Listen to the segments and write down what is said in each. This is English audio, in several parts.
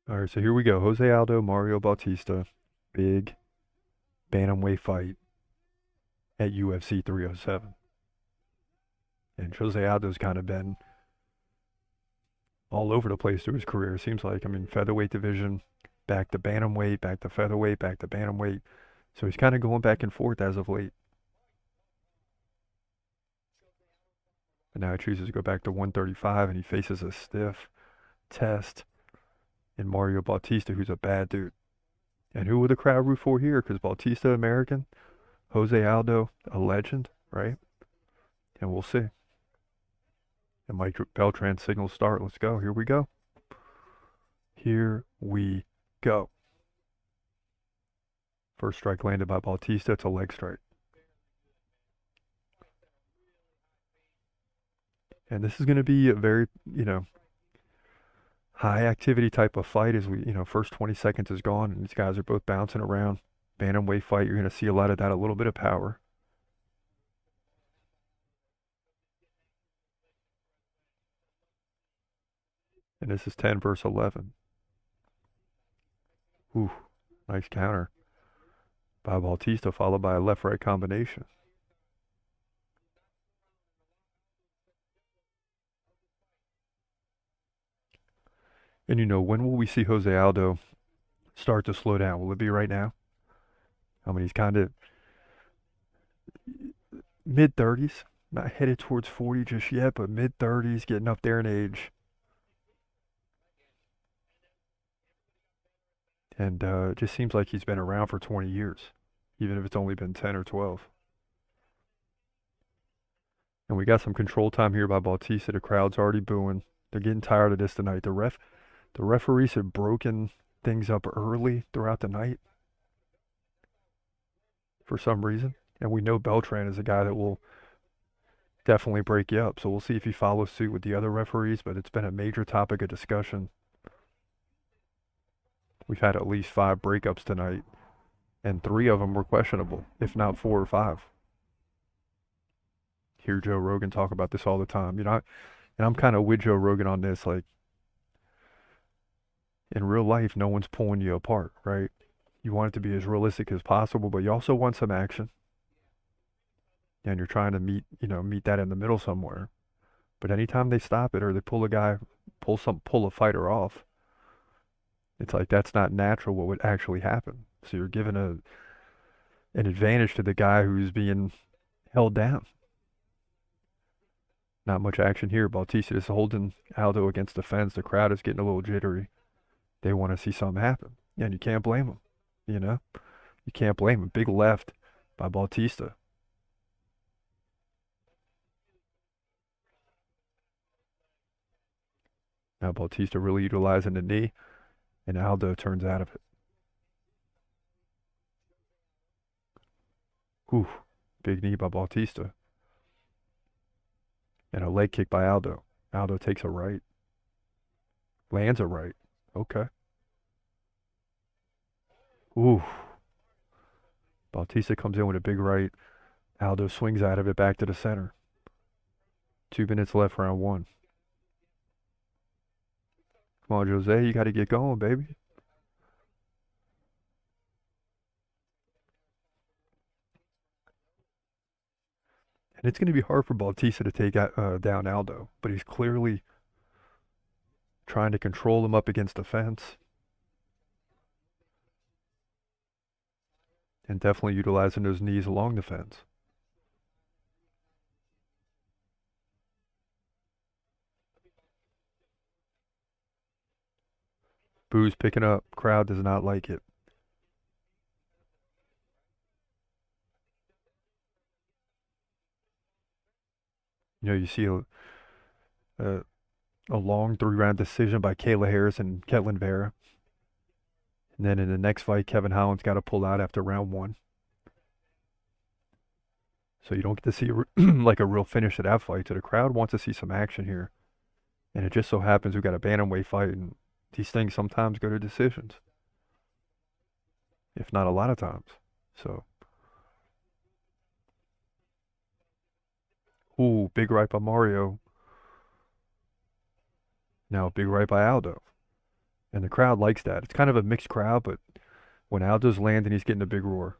All right, so here we go. Jose Aldo, Mario Bautista, big bantamweight fight at UFC 307. And Jose Aldo's kind of been all over the place through his career. Seems like, I mean, featherweight division, back to bantamweight, back to featherweight, back to bantamweight. So he's kind of going back and forth as of late. And now he chooses to go back to 135, and he faces a stiff test in Mario Bautista, who's a bad dude. And who would the crowd root for here? Because Bautista, American, Jose Aldo, a legend, right? And we'll see. And Mike Beltran signals start. Let's go. Here we go. Here we go. First strike landed by Bautista. It's a leg strike. And this is going to be a very, high activity type of fight as first 20 seconds is gone and these guys are both bouncing around. Bantamweight fight, you're going to see a lot of that, a little bit of power. And this is 10 versus 11. Ooh, nice counter by Bautista, followed by a left-right combination. And when will we see Jose Aldo start to slow down? Will it be right now? I mean, he's kind of mid 30s, not headed towards 40 just yet, but mid 30s, getting up there in age. And it just seems like he's been around for 20 years, even if it's only been 10 or 12. And we got some control time here by Bautista. The crowd's already booing. They're getting tired of this tonight. The referees have broken things up early throughout the night for some reason. And we know Beltran is a guy that will definitely break you up. So we'll see if he follows suit with the other referees, but it's been a major topic of discussion. We've had at least 5 breakups tonight, and 3 of them were questionable, if not 4 or 5. Hear Joe Rogan talk about this all the time. And I'm kind of with Joe Rogan on this. Like, in real life, no one's pulling you apart, right? You want it to be as realistic as possible, but you also want some action. And you're trying to meet that in the middle somewhere. But anytime they stop it or they pull a fighter off, it's like that's not natural what would actually happen. So you're giving an advantage to the guy who's being held down. Not much action here. Bautista is holding Aldo against the fence. The crowd is getting a little jittery. They want to see something happen. And you can't blame them, you know? You can't blame them. Big left by Bautista. Now Bautista really utilizing the knee, and Aldo turns out of it. Whew. Big knee by Bautista. And a leg kick by Aldo. Aldo takes a right. Lands a right. Okay. Ooh. Bautista comes in with a big right. Aldo swings out of it back to the center. 2 minutes left, round 1. Come on, Jose, you got to get going, baby. And it's going to be hard for Bautista to take down Aldo, but he's clearly trying to control him up against the fence and definitely utilizing those knees along the fence. Boo's picking up. Crowd does not like it. You see a, a long 3-round decision by Kayla Harris and Ketlin Vera. And then in the next fight, Kevin Holland's got to pull out after round 1. So you don't get to see like a real finish to that fight. So the crowd wants to see some action here. And it just so happens we've got a bantamweight fight, and these things sometimes go to decisions, if not a lot of times. So, ooh, big right by Mario. Now big right by Aldo. And the crowd likes that. It's kind of a mixed crowd, but when Aldo's landing, he's getting a big roar,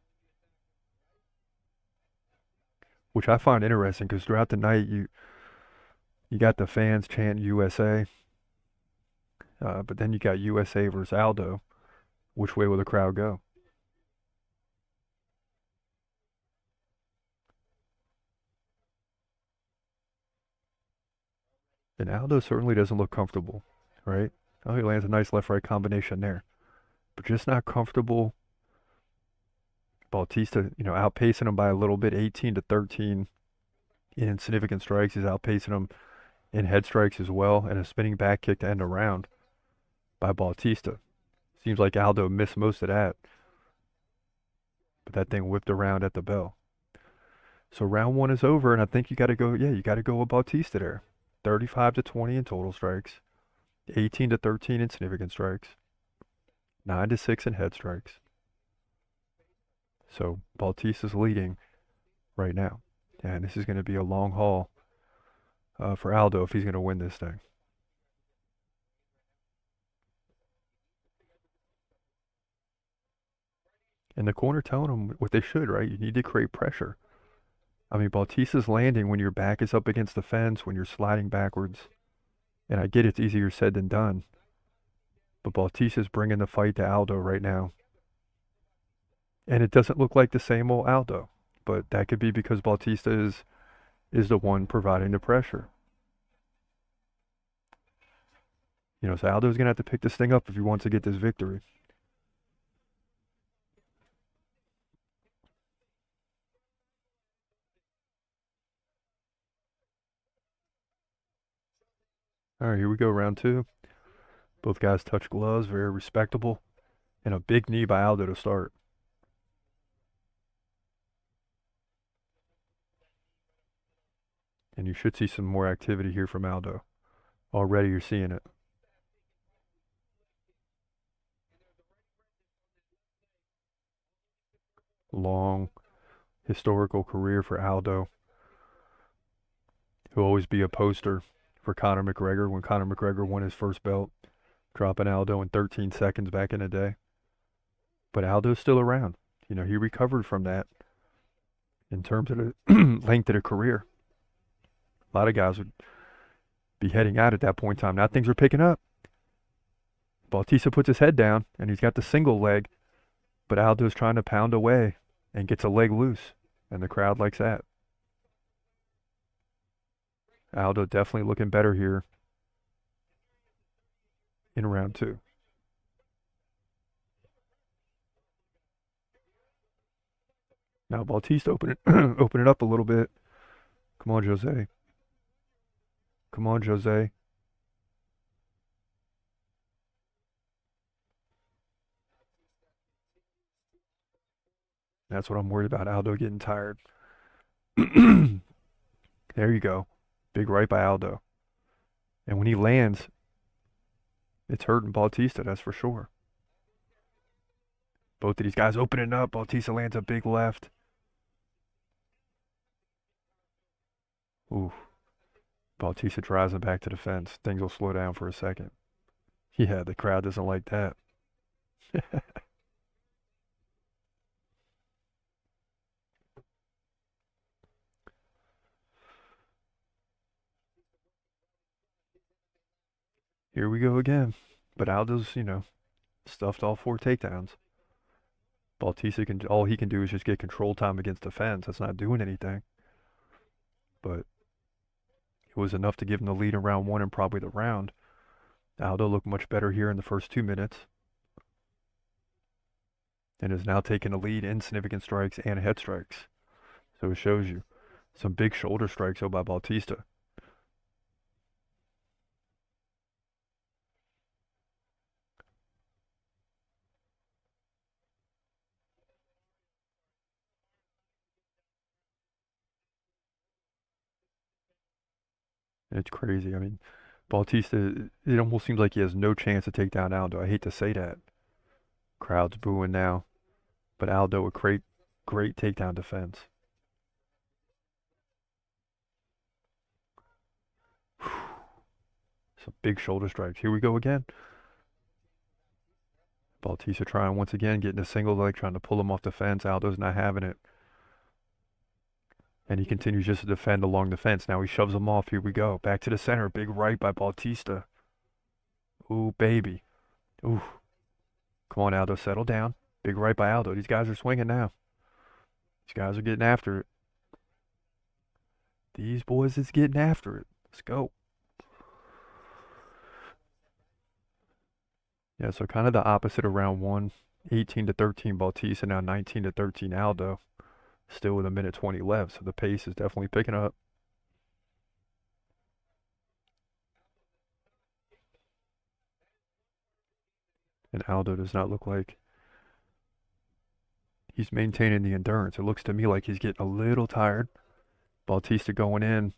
which I find interesting because throughout the night, you got the fans chanting USA, but then you got USA versus Aldo. Which way will the crowd go? And Aldo certainly doesn't look comfortable, right? Oh, he lands a nice left-right combination there, but just not comfortable. Bautista, outpacing him by a little bit, 18 to 13 in significant strikes. He's outpacing him in head strikes as well, and a spinning back kick to end the round by Bautista. Seems like Aldo missed most of that, but that thing whipped around at the bell. So round one is over, and I think you got to go. Yeah, you got to go with Bautista there. 35 to 20 in total strikes, 18 to 13 in significant strikes, 9 to 6 in head strikes. So Bautista's leading right now, and this is going to be a long haul for Aldo if he's going to win this thing. And the corner telling him what they should, right? You need to create pressure. I mean, Bautista's landing when your back is up against the fence, when you're sliding backwards. And I get it's easier said than done. But Bautista's bringing the fight to Aldo right now. And it doesn't look like the same old Aldo. But that could be because Bautista is the one providing the pressure. So Aldo's going to have to pick this thing up if he wants to get this victory. All right, here we go, round two. Both guys touch gloves, very respectable. And a big knee by Aldo to start. And you should see some more activity here from Aldo. Already you're seeing it. Long historical career for Aldo. He'll always be a poster for Conor McGregor when Conor McGregor won his first belt, dropping Aldo in 13 seconds back in the day. But Aldo's still around. He recovered from that in terms of the length of the career. A lot of guys would be heading out at that point in time. Now things are picking up. Bautista puts his head down, and he's got the single leg, but Aldo's trying to pound away and gets a leg loose, and the crowd likes that. Aldo definitely looking better here in round two. Now Bautista open it up a little bit. Come on, Jose. Come on, Jose. That's what I'm worried about, Aldo getting tired. There you go. Big right by Aldo. And when he lands, it's hurting Bautista, that's for sure. Both of these guys opening up. Bautista lands a big left. Ooh. Bautista drives him back to the fence. Things will slow down for a second. Yeah, the crowd doesn't like that. Here we go again. But Aldo's, stuffed all 4 takedowns. Bautista all he can do is just get control time against the fence. That's not doing anything. But it was enough to give him the lead in round 1 and probably the round. Aldo looked much better here in the first 2 minutes. And is now taking the lead in significant strikes and head strikes. So it shows you. Some big shoulder strikes though by Bautista. It's crazy. I mean, Bautista, it almost seems like he has no chance to take down Aldo. I hate to say that. Crowd's booing now. But Aldo, a great takedown defense. Some big shoulder strikes. Here we go again. Bautista trying once again, getting a single leg, trying to pull him off the fence. Aldo's not having it. And he continues just to defend along the fence. Now he shoves him off. Here we go. Back to the center. Big right by Bautista. Ooh, baby. Ooh. Come on, Aldo. Settle down. Big right by Aldo. These guys are swinging now. These guys are getting after it. These boys is getting after it. Let's go. Yeah, so kind of the opposite of round one. 18-13 Bautista, now 19-13 Aldo. Still with a minute 20 left, so the pace is definitely picking up. And Aldo does not look like he's maintaining the endurance. It looks to me like he's getting a little tired. Bautista going in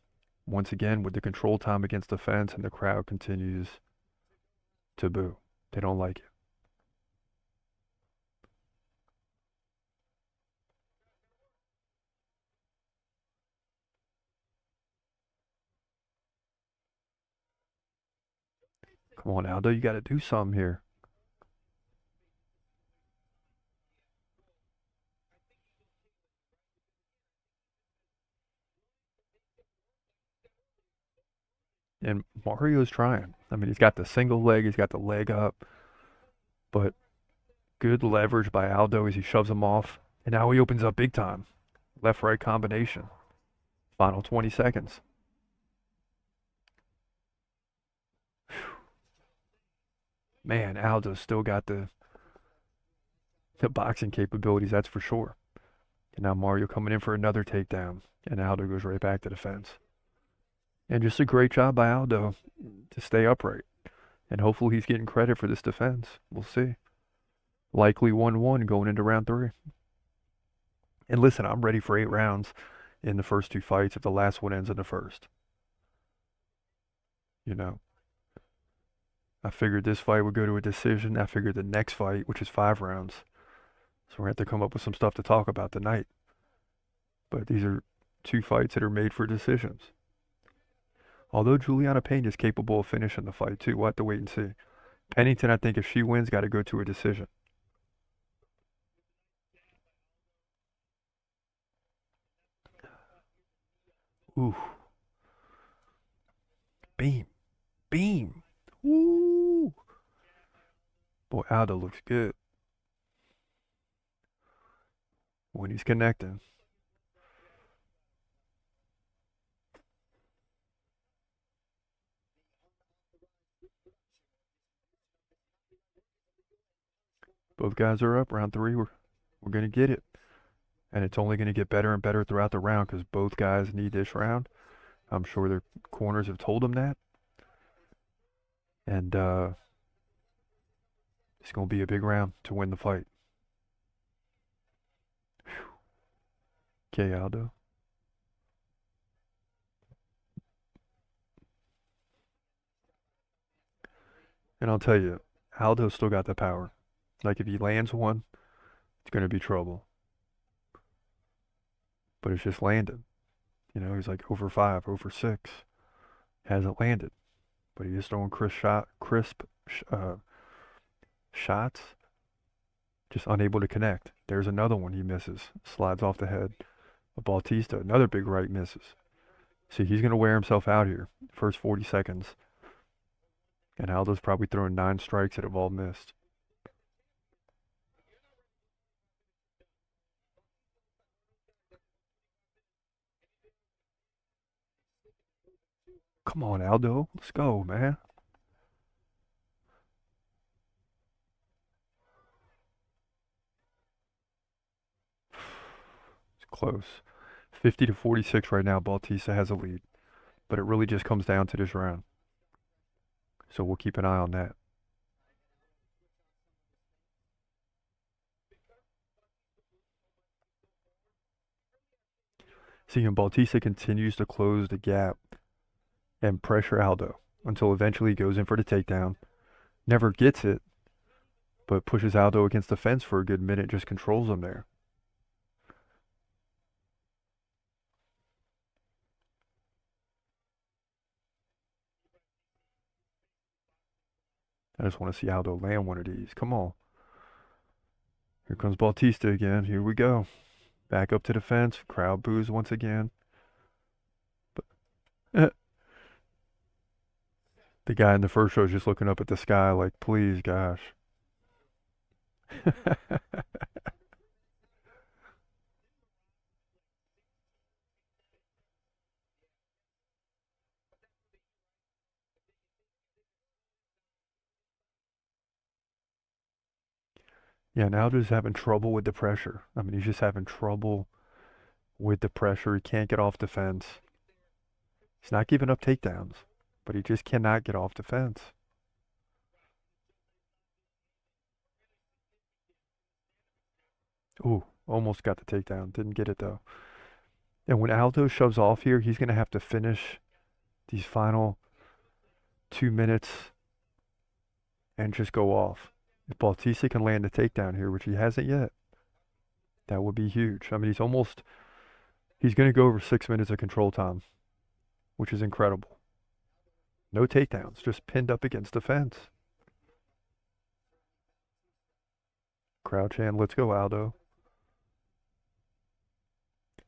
once again with the control time against the fence, and the crowd continues to boo. They don't like it. Come on, Aldo, you got to do something here. And Mario's trying. I mean, he's got the single leg, he's got the leg up, but good leverage by Aldo as he shoves him off. And now he opens up big time. Left-right combination. Final 20 seconds. Man, Aldo's still got the boxing capabilities, that's for sure. And now Mario coming in for another takedown. And Aldo goes right back to the fence. And just a great job by Aldo to stay upright. And hopefully he's getting credit for this defense. We'll see. Likely 1-1 going into round 3. And listen, I'm ready for 8 rounds in the first 2 fights if the last one ends in the first. You know, I figured this fight would go to a decision. I figured the next fight, which is 5 rounds. So we're going to have to come up with some stuff to talk about tonight. But these are 2 fights that are made for decisions. Although Juliana Payne is capable of finishing the fight too. We'll have to wait and see. Pennington, I think if she wins, got to go to a decision. Ooh. Beam. Beam. Ooh. Boy, Aldo looks good when he's connecting. Both guys are up. Round 3, we're going to get it. And it's only going to get better and better throughout the round because both guys need this round. I'm sure their corners have told them that. And it's going to be a big round to win the fight. Okay, Aldo. And I'll tell you, Aldo's still got the power. Like if he lands one, it's going to be trouble. But it's just landed. You know, he's like over 5, over 6. Hasn't landed. But he is throwing crisp shots. Just unable to connect. There's another one he misses. Slides off the head of Bautista. Another big right misses. See, he's going to wear himself out here. First 40 seconds. And Aldo's probably throwing 9 strikes that have all missed. Come on, Aldo. Let's go, man. It's close. 50-46 right now. Bautista has a lead. But it really just comes down to this round. So we'll keep an eye on that. See, and Bautista continues to close the gap and pressure Aldo until eventually he goes in for the takedown. Never gets it, but pushes Aldo against the fence for a good minute, just controls him there. I just want to see Aldo land one of these. Come on. Here comes Bautista again. Here we go. Back up to the fence. Crowd boos once again. But the guy in the first row is just looking up at the sky like, please, gosh. Yeah, now just having trouble with the pressure. I mean, he's just having trouble with the pressure. He can't get off the fence. He's not giving up takedowns, but he just cannot get off the fence. Ooh, almost got the takedown. Didn't get it though. And when Aldo shoves off here, he's going to have to finish these final 2 minutes and just go off. If Bautista can land a takedown here, which he hasn't yet, that would be huge. I mean, he's going to go over 6 minutes of control time, which is incredible. No takedowns, just pinned up against the fence. Crowd chant, let's go, Aldo.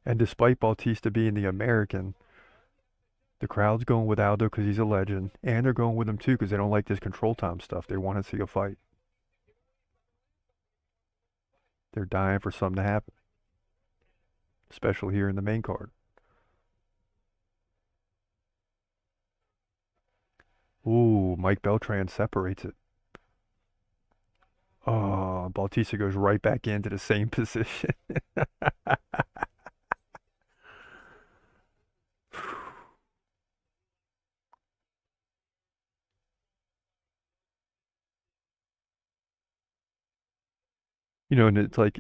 And despite Bautista being the American, the crowd's going with Aldo because he's a legend, and they're going with him too because they don't like this control time stuff. They want to see a fight. They're dying for something to happen, especially here in the main card. Ooh, Mike Beltran separates it. Oh, Bautista goes right back into the same position. You know, and it's like,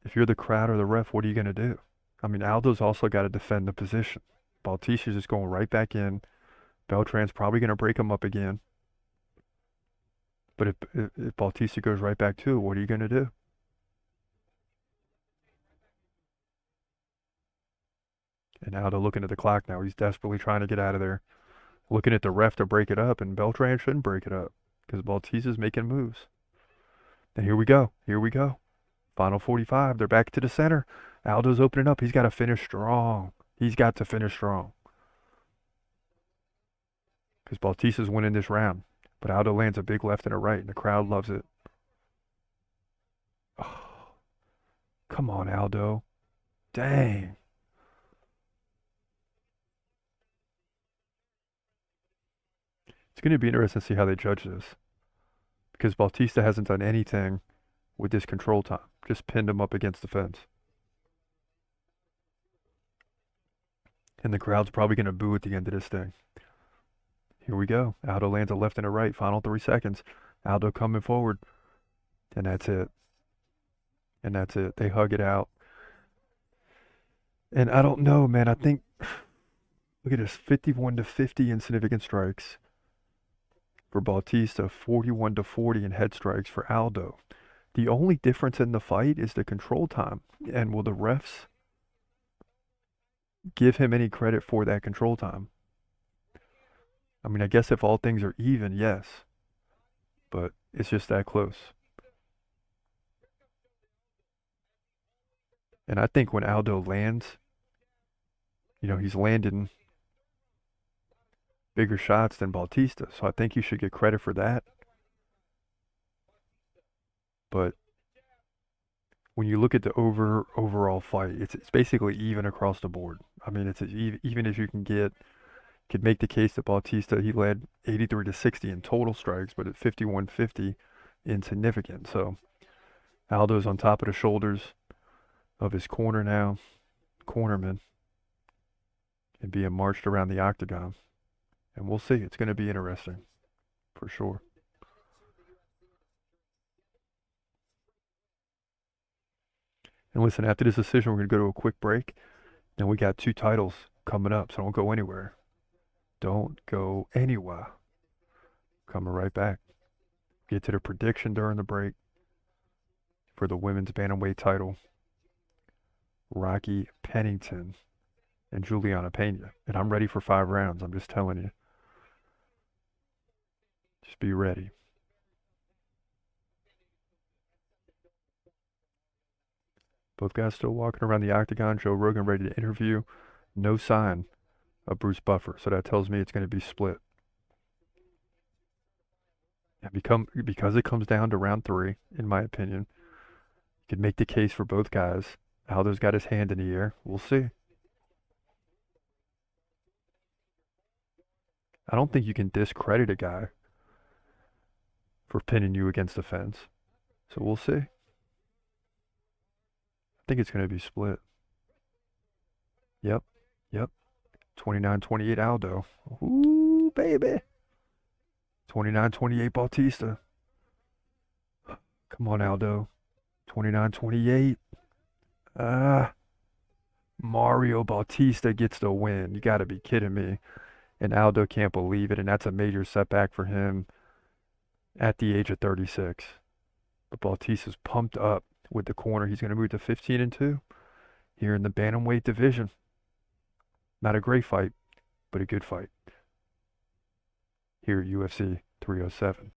if you're the crowd or the ref, what are you going to do? I mean, Aldo's also got to defend the position. Bautista's just going right back in. Beltran's probably going to break him up again. But if Bautista goes right back to it, what are you going to do? And Aldo looking at the clock now. He's desperately trying to get out of there. Looking at the ref to break it up, and Beltran shouldn't break it up because Bautista's making moves. And here we go. Here we go. Final 45. They're back to the center. Aldo's opening up. He's got to finish strong. He's got to finish strong. Because Bautista's winning this round. But Aldo lands a big left and a right, and the crowd loves it. Oh, come on, Aldo. Dang. It's going to be interesting to see how they judge this. Because Bautista hasn't done anything with this control time. Just pinned him up against the fence. And the crowd's probably going to boo at the end of this thing. Here we go. Aldo lands a left and a right. Final 3 seconds. Aldo coming forward. And that's it. And that's it. They hug it out. And I don't know, man. I think, look at this, 51-50 in significant strikes for Bautista, 41-40 in head strikes for Aldo. The only difference in the fight is the control time. And will the refs give him any credit for that control time? I mean, I guess if all things are even, yes. But it's just that close. And I think when Aldo lands, you know, he's landing bigger shots than Bautista. So I think you should get credit for that. But when you look at the overall fight, it's basically even across the board. I mean, it's even if you could make the case that Bautista, he led 83-60 in total strikes, but at 51-50 in significant. So Aldo's on top of the shoulders of his cornerman, and being marched around the octagon. And we'll see. It's going to be interesting, for sure. And listen, after this decision, we're going to go to a quick break. And we got 2 titles coming up, so don't go anywhere. Don't go anywhere. Coming right back. Get to the prediction during the break for the women's bantamweight title. Rocky Pennington and Juliana Pena. And I'm ready for 5 rounds. I'm just telling you. Just be ready. Both guys still walking around the octagon. Joe Rogan ready to interview. No sign of Bruce Buffer. So that tells me it's going to be split. And because it comes down to round 3, in my opinion, you can make the case for both guys. Aldo's got his hand in the air. We'll see. I don't think you can discredit a guy for pinning you against the fence. So we'll see. I think it's going to be split. Yep. 29-28 Aldo. Ooh, baby. 29-28 Bautista. Come on, Aldo. 29-28. Mario Bautista gets the win. You got to be kidding me. And Aldo can't believe it, and that's a major setback for him at the age of 36. But Bautista's pumped up with the corner. He's going to move to 15-2 here in the bantamweight division. Not a great fight, but a good fight here at UFC 307.